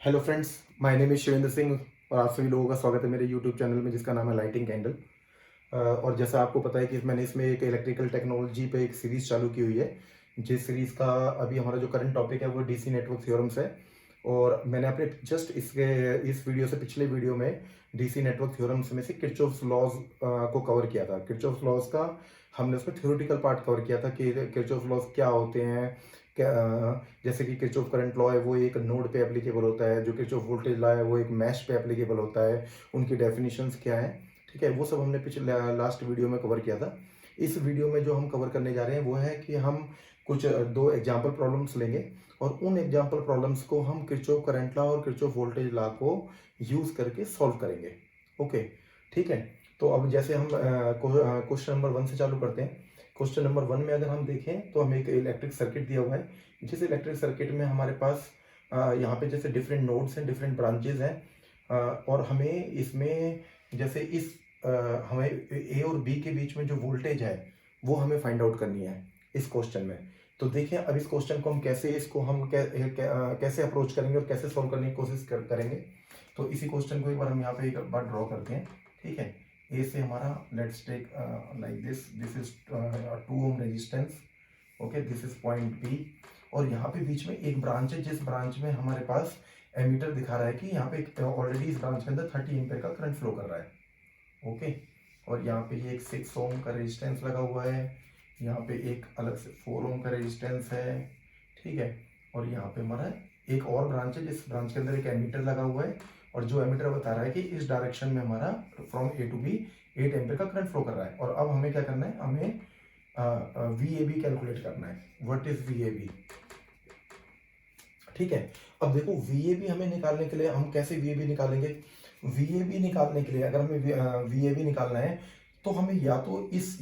Hello friends, my name is Shivendra Singh और आप सभी लोगों का स्वागत है मेरे यूट्यूब चैनल में जिसका नाम है लाइटिंग कैंडल। और जैसा आपको पता है कि मैंने इसमें एक इलेक्ट्रिकल टेक्नोलॉजी पे एक सीरीज़ चालू की हुई है, जिस सीरीज़ का अभी हमारा जो करंट टॉपिक है वो डीसी नेटवर्क थ्योरम्स है। और मैंने अपने जस्ट इस वीडियो से पिछले वीडियो में डीसी नेटवर्क थ्योरम्स में से किरचॉफ्स लॉज को कवर किया था। किरचॉफ्स लॉज का हमने उसमें थ्योरेटिकल पार्ट कवर किया था कि किरचॉफ्स लॉज क्या होते हैं, क्या जैसे कि किरचॉफ करंट लॉ है वो एक नोड पे एप्लीकेबल होता है, जो किरचॉफ वोल्टेज लॉ है वो एक मैश पे एप्लीकेबल होता है, उनकी डेफिनेशंस क्या है। ठीक है, वो सब हमने पिछले लास्ट वीडियो में कवर किया था। इस वीडियो में जो हम कवर करने जा रहे हैं वो है कि हम कुछ दो एग्जाम्पल प्रॉब्लम्स लेंगे और उन एग्जाम्पल प्रॉब्लम्स को हम किरचॉफ करंट लॉ और किरचॉफ वोल्टेज लॉ को यूज करके सॉल्व करेंगे। ओके, ठीक है। तो अब जैसे हम क्वेश्चन नंबर 1 से चालू करते हैं। क्वेश्चन नंबर 1 में अगर हम देखें तो हमें एक इलेक्ट्रिक सर्किट दिया हुआ है, जिस इलेक्ट्रिक सर्किट में हमारे पास यहाँ पे जैसे डिफरेंट नोड्स हैं, डिफरेंट ब्रांचेज हैं, और हमें इसमें जैसे हमें ए और बी के बीच में जो वोल्टेज है वो हमें फाइंड आउट करनी है इस क्वेश्चन में। तो देखिए अब इस क्वेश्चन को हम कैसे अप्रोच करेंगे और कैसे सॉल्व करने की कोशिश करेंगे। तो इसी क्वेश्चन को एक बार हम यहाँ पे एक बार ड्रॉ करते हैं। ठीक है, ए से हमारा let's take like this is 2 ohm resistance. Okay, this is point B और यहाँ पे बीच में एक ब्रांच है, जिस ब्रांच में हमारे पास एमीटर दिखा रहा है कि यहाँ पे ऑलरेडी इस ब्रांच के अंदर 30 एम्पीयर का करंट फ्लो कर रहा है। ओके, और यहाँ पे ये एक 6 ओम का रेजिस्टेंस लगा हुआ है, यहाँ पे एक अलग से 4 ओम का रेजिस्टेंस है। ठीक है, और यहाँ पे हमारा एक और ब्रांच है, जिस ब्रांच के अंदर एक एमीटर लगा हुआ है और जो एमीटर बता रहा है कि इस डायरेक्शन में हमारा from A to B 8 ampere का करंट फ्लो कर रहा है। और अब हमें क्या करना है, हमें वी ए बी कैलकुलेट करना है। What is V A B? ठीक है, अब देखो वी ए बी हमें निकालने के लिए हम कैसे वी ए बी निकालेंगे। वी ए बी निकालने के लिए अगर हमें वी ए बी निकालना है तो हमें या तो इस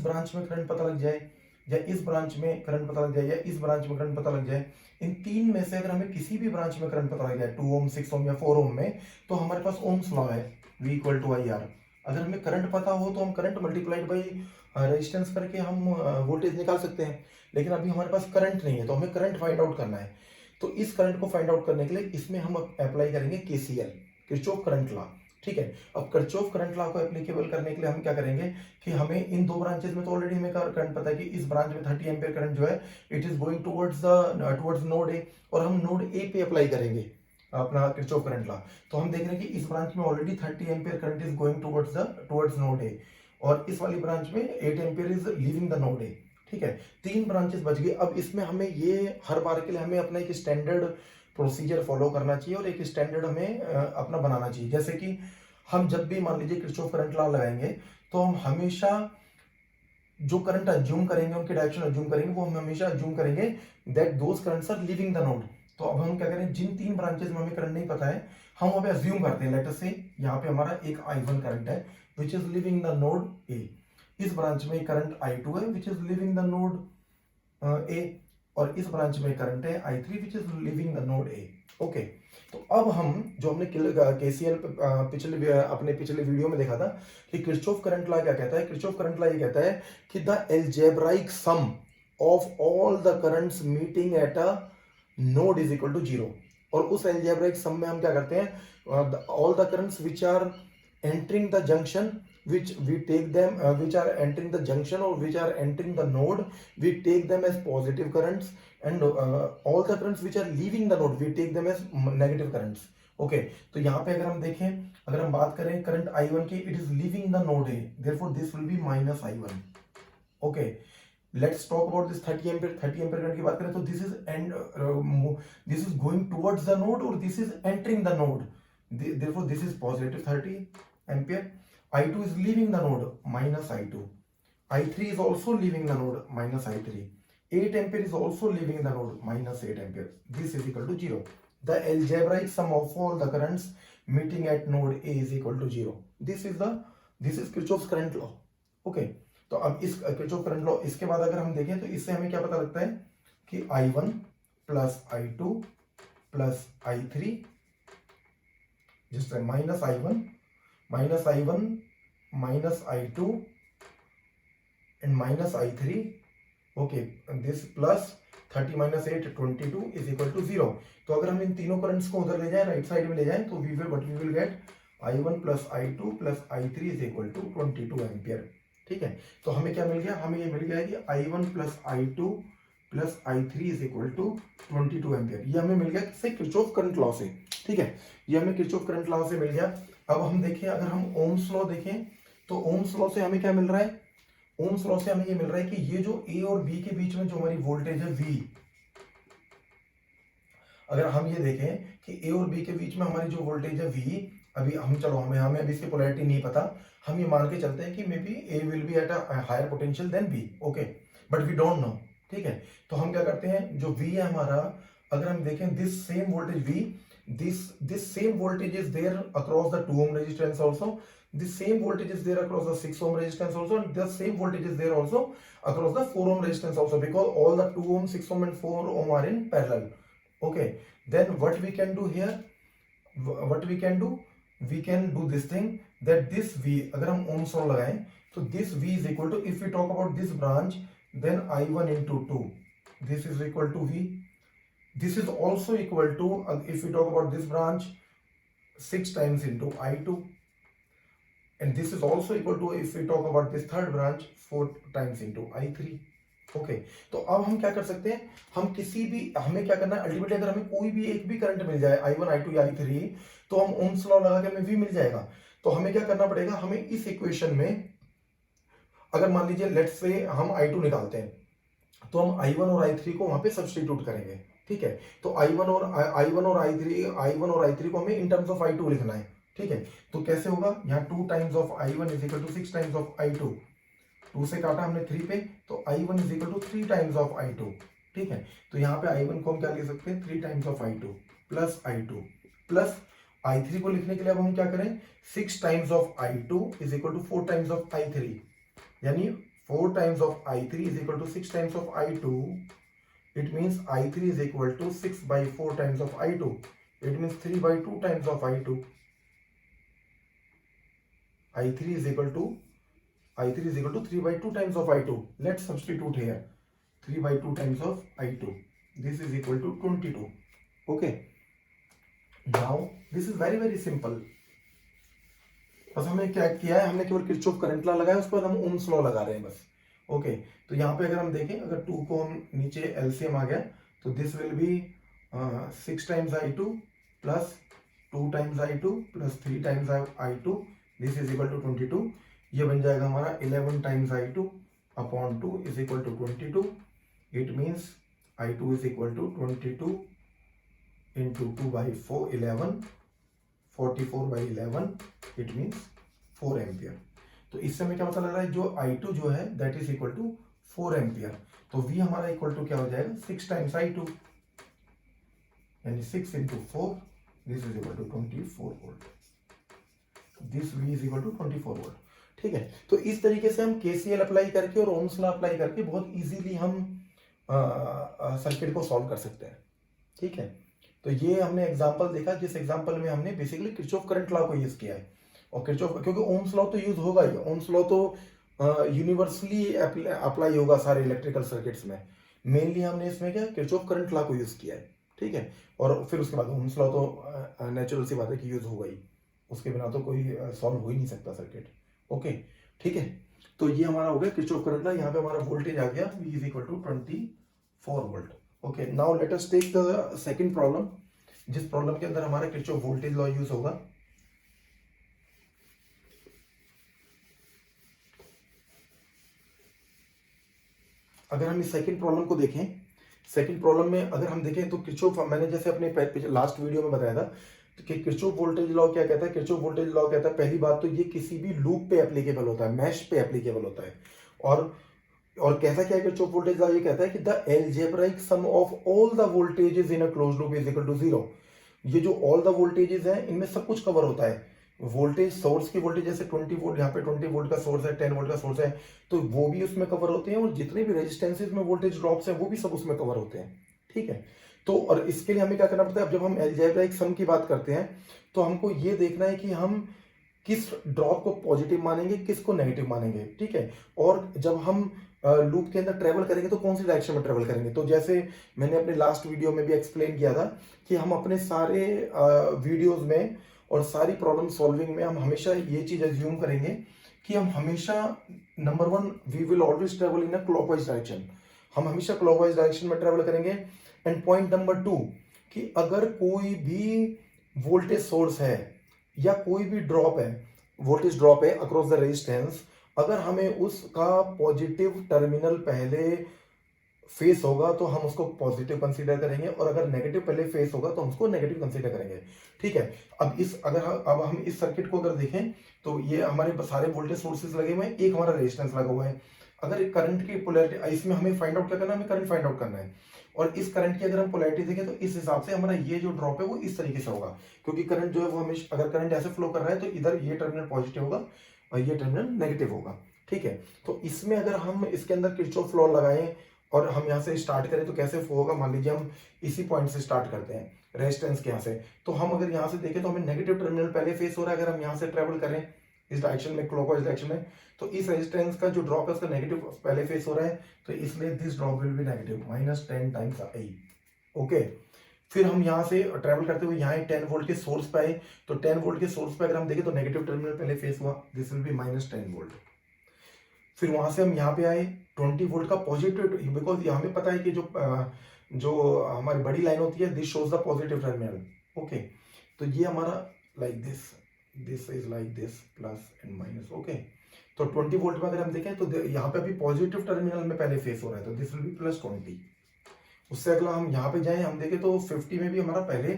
ब्रांच में करंट पता लग जाए, या इस ब्रांच में करंट पता लग जाए, या इस ब्रांच में करंट पता लग जाए। इन तीन में से अगर हमें किसी भी ब्रांच में करंट पता लग जाए, 2 ओम 6 ओम या 4 ओम में, तो हमारे पास ओम्स लॉ है, V equal to I R. अगर हमें करंट पता हो तो हम करंट मल्टीप्लाइड बाई रेजिस्टेंस करके हम वोल्टेज निकाल सकते हैं। लेकिन अभी हमारे पास करंट नहीं है तो हमें करंट फाइंड आउट करना है। तो इस करंट को फाइंड आउट करने के लिए इसमें हम अप्लाई करेंगे केसीएल, किरचॉफ करंट लॉ। ठीक है, अब किरचॉफ करंट लॉ को एप्लीकेबल करने के लिए हम क्या करेंगे कि हमें इन दो ब्रांचेस में तो ऑलरेडी हमें करंट पता है कि इस ब्रांच में 30 एम्पीयर करंट जो है it is going towards node A, और हम नोड ए पे अप्लाई करेंगे अपना किरचॉफ करंट लॉ। तो हम देख रहे हैं कि इस ब्रांच में already 30 ampere current is going towards node A, और इस वाली ब्रांच में 8 ampere is leaving the node ए। ठीक है, 3 ब्रांचेस बच गई। अब इसमें हमें ये हर बार के लिए हमें अपना एक स्टैंडर्ड प्रोसीजर फॉलो करना चाहिए और एक स्टैंडर्ड हमें अपना बनाना चाहिए। जैसे कि हम जब भी मान लीजिए किरचॉफ करंट लॉ लगाएंगे तो हम हमेशा जो करंट अज्यूम करेंगे, उनके डायरेक्शन अज्यूम करेंगे, वो हम हमेशा अज्यूम करेंगे that those currents are leaving the node. तो अब हम क्या करें, जिन 3 ब्रांचेस में हमें करंट नहीं पता है हम वहां पे अज्यूम करते हैं। लेट अस से यहाँ पे हमारा एक I1 करंट है which is living the node ए, इस ब्रांच में करंट I2 है which is living the node ए, और इस ब्रांच में करंट है I3 which is living the node A. Okay, तो अब हम जो हमने केसीएल अपने पिछले वीडियो में देखा था कि किरचॉफ करंट लॉ क्या कहता है। किरचॉफ करंट लॉ ये कहता है कि the algebraic sum of all the currents meeting at a node is equal to 0। और उस एल्जेब्राइक सम में हम क्या करते हैं, all the currents which are entering the junction, which we take them which are entering the junction or which are entering the node, we take them as positive currents, and all the currents which are leaving the node we take them as negative currents। Okay, तो यहाँ पे अगर हम देखें, अगर हम बात करें करंट I1 की, it is leaving the node A, therefore this will be minus I1। Okay, let's talk about this 30 ampere current की बात करें तो this is going towards the node और this is entering the node, therefore this is positive 30 ampere। I2 is leaving the node, minus I2। I3 is also leaving the node, minus I3। 8 ampere is also leaving the node, minus 8 ampere। This is equal to 0। The algebraic sum of all the currents meeting at node A is equal to 0। This is Kirchhoff's current law। Okay, तो अब इस Kirchhoff current law, इसके बाद अगर हम देखें तो इससे हमें क्या पता लगता है कि I1 plus I2 plus I3 just minus I1 minus I2 and minus I3। okay, and this plus 30 minus 8 22 is equal to 0। तो अगर हम इन तीनों करंट्स को उधर ले जाएं, राइट साइड में ले जाएं, तो we will get I1 plus I2 plus I3 is equal to 22 ampere. ठीक है, तो हमें क्या मिल गया, हमें ये मिल गया कि I1 plus I2 plus I3 is equal to 22 ampere. ये हमें मिल गया किससे, किरचॉफ करंट लॉ से। ठीक है, ये हमें किरचॉफ करंट लॉ से मिल गया। अब हम देखें, अगर हम ओम्स लॉ देखें तो ओम्स लॉ से हमें क्या मिल रहा है, ओम्स लॉ से हमें ये मिल रहा है कि ये जो ए और बी के बीच में जो हमारी वोल्टेज है V, अगर हम ये देखें कि ए और बी के बीच में हमारी जो वोल्टेज है V, अभी हम चलो हमें अभी इसकी पोलैरिटी नहीं पता, हम ये मान के चलते हैं कि maybe A will be at a higher potential than B, okay, but we don't know. ठीक है, तो हम क्या करते हैं, जो V है हमारा, अगर हम देखें this same voltage V, this same voltage is there across the 2 ohm resistance also, the same voltage is there across the 6 ohm resistance also, and the same voltage is there also across the 4 ohm resistance also, because all the 2 ohm, 6 ohm and 4 ohm are in parallel. Okay, then what we can do here, we can do this thing, that this V, अगर हम ohms law लगाएं, तो this V is equal to, if we talk about this branch, then I1 into 2, this is equal to V. This is also equal to, if we talk about this branch, 6 times into I2, and this is also equal to, if we talk about this third branch, 4 times into I3. Okay, तो अब हम क्या कर सकते हैं, हम किसी भी, हमें क्या करना है, अल्टीमेटली अगर हमें कोई भी एक भी करंट मिल जाए, I1 I2 या I3, तो हम ओम्स लॉ लगा के हमें V मिल जाएगा। तो हमें क्या करना पड़ेगा, हमें इस इक्वेशन में, अगर मान लीजिए लेट्स से हम I2 निकालते हैं, तो हम I1 और I3 को वहां पे सब्स्टिट्यूट करेंगे। ठीक है, तो I1 और I3 को हमें इन टर्म्स ऑफ I2 लिखना है। ठीक है, तो कैसे होगा, यहाँ 2 times of I1 is equal to 6 times of I2, 2 से काटा हमने 3 पे, तो I1 is equal to 3 times of I2। ठीक है, तो यहाँ पे I1 को हम क्या लिख सकते हैं, 3 times of I2 plus I3 को लिखने के लिए अब हम क्या करें, 6 times of I2 is equal to 4 times of I3, यानी 4 times of I3 is equal to 6 times of I2. It means I3 is equal to 6 by 4 times of I2. It means 3 by 2 times of I2. I3 is equal to 3 by 2 times of I2. Let's substitute here. 3 by 2 times of I2. This is equal to 22. Okay. Now this is very very simple. बस हमने क्या किया है, हमने केवल Kirchhoff current law लगाया, उस पर हम ओम्स लॉ लगा रहे हैं बस। ओके, तो यहाँ पे अगर हम देखें, अगर 2 को हम नीचे एलसीएम आ गया, तो this will be 6 times I2 plus 2 times I2 plus 3 times I2, this is equal to 22। ये बन जाएगा हमारा 11 times I2 upon 2 is equal to 22। It means I2 is equal to 22 into 2 by 4 11, 44 by 11, it means 4 ampere. तो इससे हमें क्या पता लग रहा है, जो I2 जो है that is equal to 4 ampere. तो V हमारा इक्वल टू क्या हो जाएगा, 6 टाइम्स I2, यानी 6 into 4, this is equal to 24 volt. This V is equal to 24 volt. ठीक है, तो इस तरीके से हम KCL अप्लाई करके और ओम्स लॉ अप्लाई करके बहुत इजीली हम सर्किट को सॉल्व कर सकते हैं। ठीक है, तो ये हमने एग्जांपल देखा, जिस एग्जांपल में हमने बेसिकली किरचॉफ करंट लॉ को यूज किया है। और किरचॉफ, क्योंकि ओम्स लॉ तो यूज होगा ही, ओम्स लॉ तो यूनिवर्सली अप्लाई होगा सारे इलेक्ट्रिकल सर्किट्स में। मेनली हमने इसमें क्या किरचॉफ करंट लॉ को यूज किया है। ठीक है, और फिर उसके बाद ओम्स लॉ तो नेचुरल सी बात है कि यूज होगा ही, उसके बिना तो कोई सॉल्व हो ही नहीं सकता सर्किट। ओके, ठीक है, तो ये हमारा हो गया किरचॉफ करंट लॉ। यहाँ पे हमारा वोल्टेज आ गया V is equal to 24 volt. Okay, now let us take the second problem, जिस प्रॉब्लम के अंदर हमारा किरचॉफ वोल्टेज लॉ यूज होगा। अगर हम इस सेकंड प्रॉब्लम को देखें, सेकंड प्रॉब्लम में अगर हम देखें तो किरचॉफ, मैंने जैसे अपने लास्ट वीडियो में बताया था कि किरचॉफ वोल्टेज लॉ क्या कहता है। किरचॉफ वोल्टेज लॉ कहता है, पहली बात तो ये किसी भी लूप पे एप्लीकेबल होता है, मैश पे एप्लीकेबल होता है। और कैसा क्या है किरचॉफ वोल्टेज लॉ, ये कहता है कि the algebraic sum of all the voltages in a closed loop is equal to 0। ये जो ऑल द वोल्टेजेस हैं, इनमें सब कुछ कवर होता है। वोल्टेज, सोर्स की वोल्टेज जैसे 20 वोल्ट, यहाँ पे 20 वोल्ट का सोर्स है, 10 वोल्ट का सोर्स है, तो वो भी उसमें कवर होते हैं, और जितने भी रेजिस्टेंसेज में वोल्टेज ड्रॉप्स हैं वो भी सब उसमें कवर होते हैं। ठीक है, तो और इसके लिए हमें क्या करना पड़ता है, अब जब हम अलजेब्राइक सम की बात करते हैं तो हमको ये देखना है कि हम किस ड्रॉप को पॉजिटिव मानेंगे, किसको नेगेटिव मानेंगे। ठीक है, और जब हम लूप के अंदर ट्रेवल करेंगे तो कौन सी डायरेक्शन में ट्रेवल करेंगे। तो जैसे मैंने अपने लास्ट वीडियो में भी एक्सप्लेन किया था कि हम अपने सारे वीडियोस में और सारी प्रॉब्लम सॉल्विंग में हम हमेशा ये चीज एज्यूम करेंगे कि हम हमेशा number one we will always travel in a clockwise direction. हम हमेशा क्लॉकवाइज डायरेक्शन में ट्रेवल करेंगे। एंड पॉइंट नंबर टू कि अगर कोई भी वोल्टेज सोर्स है या कोई भी ड्रॉप है, वोल्टेज ड्रॉप है अक्रॉस द रेजिस्टेंस, अगर हमें उसका पॉजिटिव टर्मिनल पहले फेस होगा तो हम उसको पॉजिटिव कंसीडर करेंगे, और अगर नेगेटिव पहले फेस होगा तो हम उसको नेगेटिव कंसीडर करेंगे। ठीक है। अब हम इस सर्किट को अगर देखें तो ये हमारे सारे वोल्टेज सोर्सेज लगे हुए हैं, एक हमारा रेजिस्टेंस लगा हुआ है। अगर करंट की पोलैरिटी, इसमें हमें फाइंड आउट क्या करना है, हमें करंट फाइंड आउट करना है। और इस करंट की अगर हम पोलैरिटी देखें तो इस हिसाब से हमारा ये जो ड्रॉप है वो इस तरीके से होगा, क्योंकि करंट जो है वो हमेशा, अगर करंट ऐसे फ्लो कर रहा है तो इधर ये टर्मिनल पॉजिटिव होगा और ये टर्मिनल नेगेटिव होगा। ठीक है। तो इसमें अगर हम इसके अंदर किरचॉफ लॉ लगाएं और हम यहाँ से स्टार्ट करें तो कैसे होगा, मान लीजिए हम इसी पॉइंट से स्टार्ट करते हैं रेजिस्टेंस के यहाँ से, तो हम अगर यहाँ से देखें तो हमें नेगेटिव टर्मिनल पहले फेस हो रहा है। अगर हम यहाँ से ट्रेवल करें इस डायरेक्शन में, क्लॉकवाइज डायरेक्शन में, तो इस रेजिस्टेंस का जो ड्रॉप है उसका नेगेटिव पहले फेस हो रहा है, तो इसलिए this drop will be negative -10 times I. Okay. फिर हम यहाँ से ट्रेवल करते हुए यहाँ 10 वोल्ट के सोर्स पे आए, तो 10 वोल्ट के सोर्स पे अगर हम देखें तो नेगेटिव टर्मिनल पहले फेस हुआ, दिस विल बी -10 वोल्ट। फिर वहां से हम यहाँ पे आए 20 वोल्ट का पॉजिटिव, बिकॉज यहाँ हमें पता है कि जो हमारी बड़ी लाइन होती है this shows the positive terminal. Okay. तो ये हमारा like this is like this plus and minus. Okay. तो 20 वोल्ट में अगर हम देखें तो यहाँ पे अभी पॉजिटिव टर्मिनल में पहले फेस हो रहा है, तो दिस विल बी +20। उससे अगला हम यहाँ पे जाएं, हम देखें तो 50 में भी हमारा पहले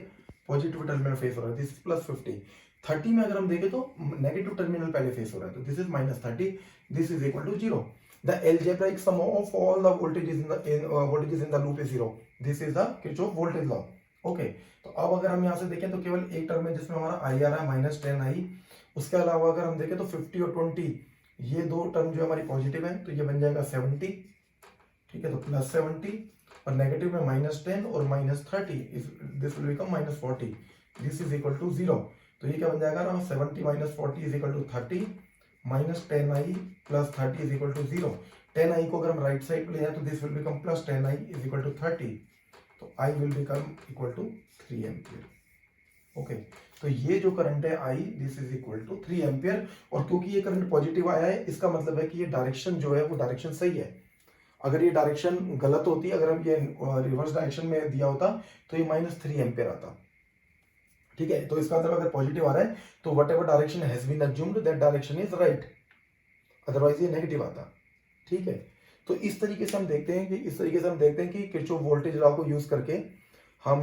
पॉजिटिव टर्मिनल फेस हो रहा है, दिस +50। 30 में अगर हम देखें तो नेगेटिव टर्मिनल पहले फेस हो रहा है, तो this is -30, this is equal to 0। The algebraic sum of all the voltages in the loop is 0। This is the Kirchhoff voltage law. Okay. तो अब अगर हम यहाँ से देखें तो केवल एक टर्म है जिसमें हमारा आई आ रहा है -10i। उसके अलावा अगर हम देखें तो 50 और 20 ये दो टर्म जो हमारी पॉजिटिव है, तो ये बन जाएगा 70। ठीक है। तो +70 और नेगेटिव में -10 और -30, this will become -40, this is equal to 0। तो ये क्या बन जाएगा ना, 70 - 40 is equal to 30, -10i + 30 is equal to 0। 10i को अगर हम राइट साइड पे ले जाए तो this will become +10i is equal to 30, तो i will become equal to 3 ampere. Okay. तो ये जो करंट है i, this is equal to 3 ampere. और क्योंकि ये करंट पॉजिटिव आया है, इसका मतलब है कि ये डायरेक्शन जो है वो डायरेक्शन सही है। अगर ये डायरेक्शन गलत होती, अगर हम ये रिवर्स डायरेक्शन में दिया होता तो ये -3 एम्पियर आता। ठीक है। तो इसका मतलब अगर पॉजिटिव आ रहा है तो whatever direction has been assumed that direction is right, otherwise ये नेगेटिव आता। ठीक है। तो इस तरीके से हम देखते हैं कि किरचॉफ वोल्टेज लॉ को यूज करके हम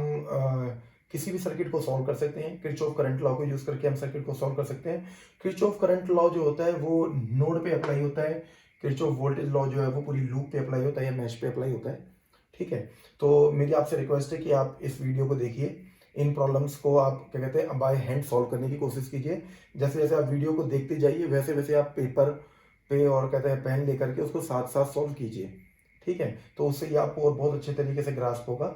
किसी भी सर्किट को सॉल्व कर सकते हैं। किरचॉफ करंट लॉ को यूज करके हम सर्किट को सॉल्व कर सकते हैं। किरचॉफ करंट लॉ जो होता है वो नोड पे अप्लाई होता है, किरचॉफ वोल्टेज लॉ जो है वो पूरी लूप पे अप्लाई होता है या मैश पे अप्लाई होता है। ठीक है। तो मेरी आपसे रिक्वेस्ट है कि आप इस वीडियो को देखिए, इन प्रॉब्लम्स को आप क्या कहते हैं बाय हैंड सॉल्व करने की कोशिश कीजिए। जैसे जैसे आप वीडियो को देखते जाइए वैसे वैसे आप पेपर पे और कहते हैं पेन लेकर के उसको साथ साथ सॉल्व कीजिए। ठीक है। तो उससे ये आपको और बहुत अच्छे तरीके से ग्रास्प होगा।